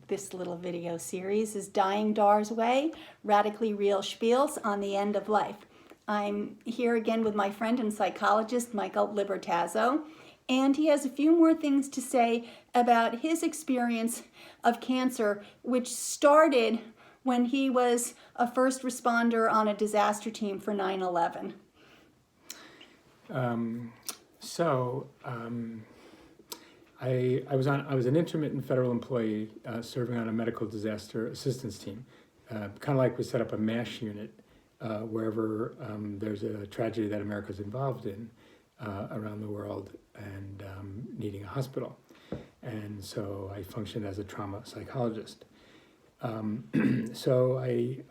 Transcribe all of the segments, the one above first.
this little video series is Dying Dar's Way, Radically Real Spiels on the End of Life. I'm here again with my friend and psychologist, Michael Libertazzo, and he has a few more things to say about his experience of cancer, which started when he was a first responder on a disaster team for 9/11. I was an intermittent federal employee serving on a medical disaster assistance team. Kind of like we set up a MASH unit wherever there's a tragedy that America's involved in around the world and needing a hospital. And so I functioned as a trauma psychologist. So I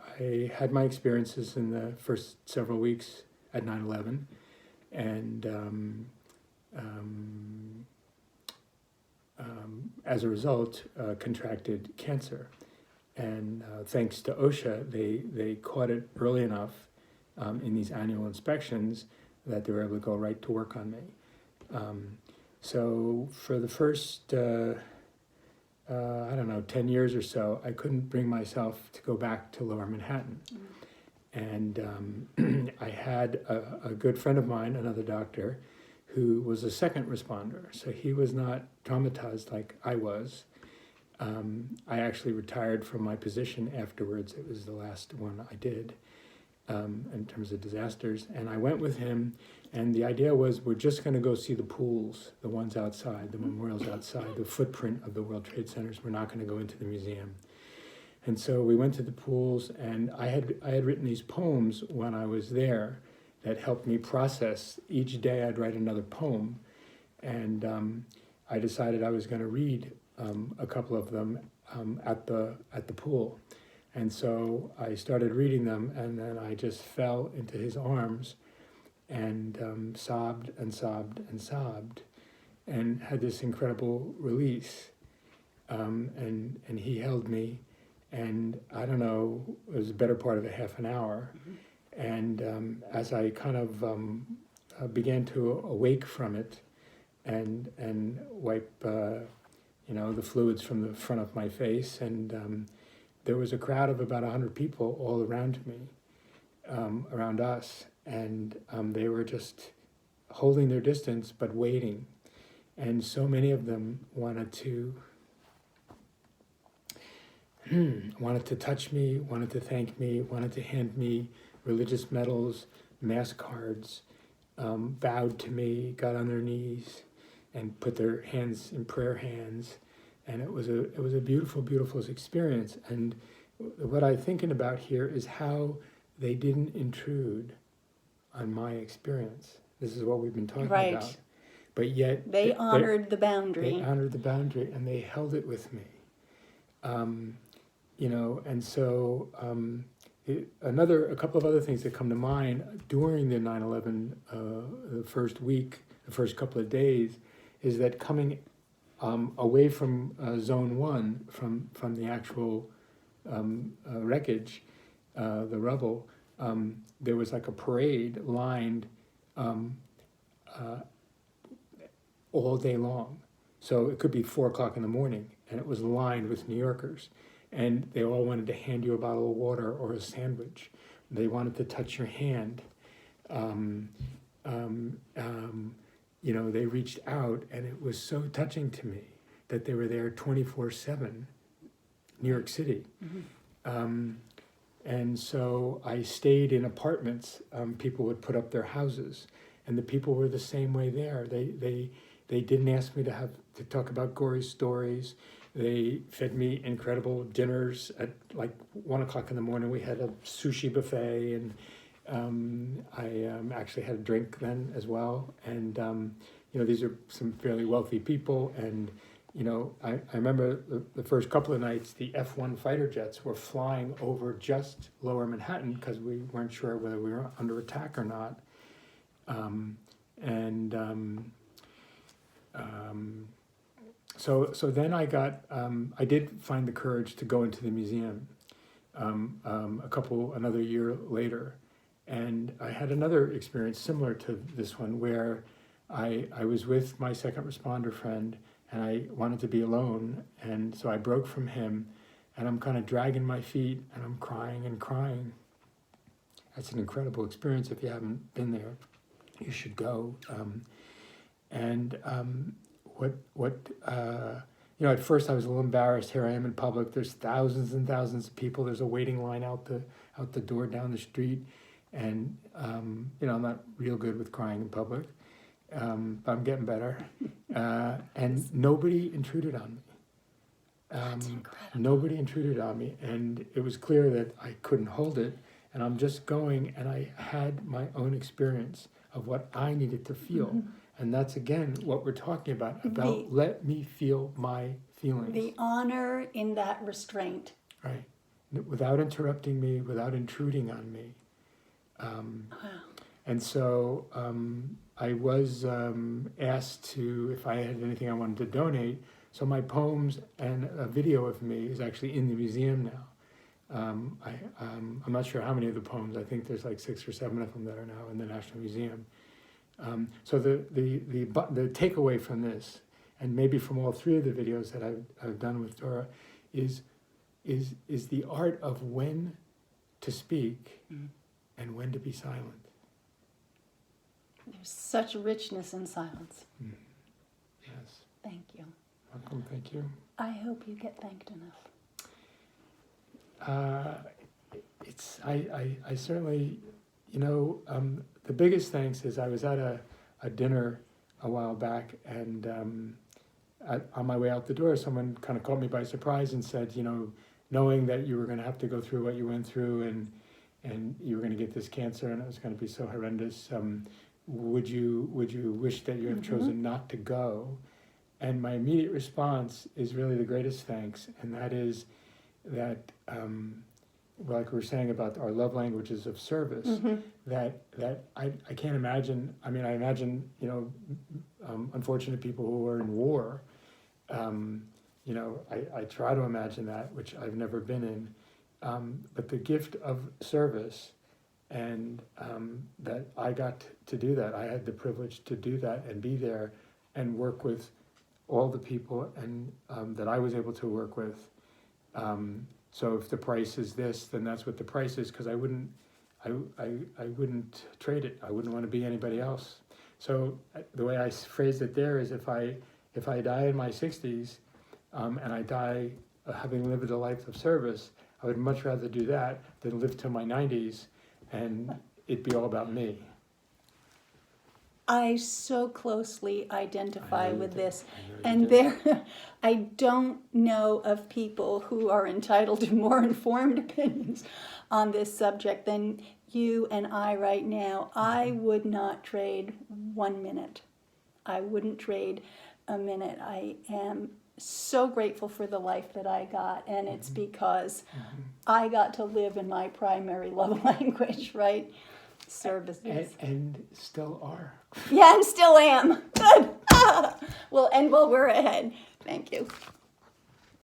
had my experiences in the first several weeks at 9/11, and as a result, contracted cancer. And thanks to OSHA, they caught it early enough in these annual inspections that they were able to go right to work on me. So for the first, 10 years or so, I couldn't bring myself to go back to Lower Manhattan. And I had a good friend of mine, another doctor, who was a second responder. So he was not traumatized like I was. I actually retired from my position afterwards. It was the last one I did in terms of disasters. And I went with him, and the idea was we're just going to go see the pools, the ones outside, the memorials outside, the footprint of the World Trade Centers. We're not going to go into the museum. And so we went to the pools, and I had written these poems when I was there that helped me process. Each day I'd write another poem, and I decided I was going to read a couple of them at the pool. And so I started reading them, and then I just fell into his arms and sobbed and sobbed and sobbed and had this incredible release. And he held me, and I don't know, it was a better part of a half an hour. And as I kind of began to awake from it and wipe the fluids from the front of my face, and there was a crowd of about 100 people all around me, around us, and they were just holding their distance but waiting. And so many of them wanted to touch me, wanted to thank me, wanted to hand me religious medals, mass cards, bowed to me, got on their knees, and put their hands in prayer hands. And it was a beautiful, beautiful experience. And what I'm thinking about here is how they didn't intrude on my experience. This is what we've been talking about. But yet they honored the boundary. They honored the boundary, and they held it with me. And so a couple of other things that come to mind during the 9/11, the first week, the first couple of days, is that coming away from Zone 1, from the actual wreckage, the rubble, there was like a parade lined all day long. So it could be 4 o'clock in the morning, and it was lined with New Yorkers. And they all wanted to hand you a bottle of water or a sandwich. They wanted to touch your hand. They reached out, and it was so touching to me that they were there 24/7, New York City. And so I stayed in apartments. People would put up their houses, and the people were the same way there. They didn't ask me to talk about gory stories. They fed me incredible dinners at like 1 o'clock in the morning. We had a sushi buffet, and I actually had a drink then as well. And these are some fairly wealthy people. And I remember the first couple of nights, the F-1 fighter jets were flying over just Lower Manhattan because we weren't sure whether we were under attack or not. So then I did find the courage to go into the museum another year later. And I had another experience similar to this one where I was with my second responder friend, and I wanted to be alone, and so I broke from him, and I'm kind of dragging my feet, and I'm crying and crying. That's an incredible experience. If you haven't been there, you should go. At first I was a little embarrassed. Here I am in public. There's thousands and thousands of people. There's a waiting line out the door down the street, and I'm not real good with crying in public, but I'm getting better. And nobody intruded on me. That's incredible. Nobody intruded on me, and it was clear that I couldn't hold it. And I'm just going, and I had my own experience of what I needed to feel. Mm-hmm. And that's, again, what we're talking about let me feel my feelings. The honor in that restraint. Right. Without interrupting me, without intruding on me. Wow. And so I was asked if I had anything I wanted to donate. So my poems and a video of me is actually in the museum now. I'm not sure how many of the poems. I think there's like 6 or 7 of them that are now in the National Museum. So the takeaway from this, and maybe from all 3 of the videos that I've done with Dora, is the art of when to speak and when to be silent. There's such richness in silence. Yes. Thank you. Welcome. Thank you. I hope you get thanked enough. I certainly, the biggest thanks is I was at a dinner a while back, and on my way out the door, someone kind of caught me by surprise and said, knowing that you were going to have to go through what you went through, and you were going to get this cancer, and it was going to be so horrendous, would you wish that you had chosen not to go? And my immediate response is really the greatest thanks, and that is that, like we were saying about our love languages of service, that I can't imagine. I mean, I imagine, unfortunate people who are in war. I try to imagine that, which I've never been in. But the gift of service, and that I got to do that. I had the privilege to do that and be there and work with all the people and that I was able to work with. So if the price is this, then that's what the price is, because I wouldn't trade it. I wouldn't want to be anybody else. So the way I phrased it there is, if I die in my 60s and I die having lived a life of service, I would much rather do that than live to my 90s and it be all about me. I so closely identify with this, and I don't know of people who are entitled to more informed opinions on this subject than you and I right now. I would not trade 1 minute. I wouldn't trade a minute. I am so grateful for the life that I got, and it's because I got to live in my primary love language, right? Services. And still are. Yeah, and still am. Good. We'll end while we're ahead. Thank you.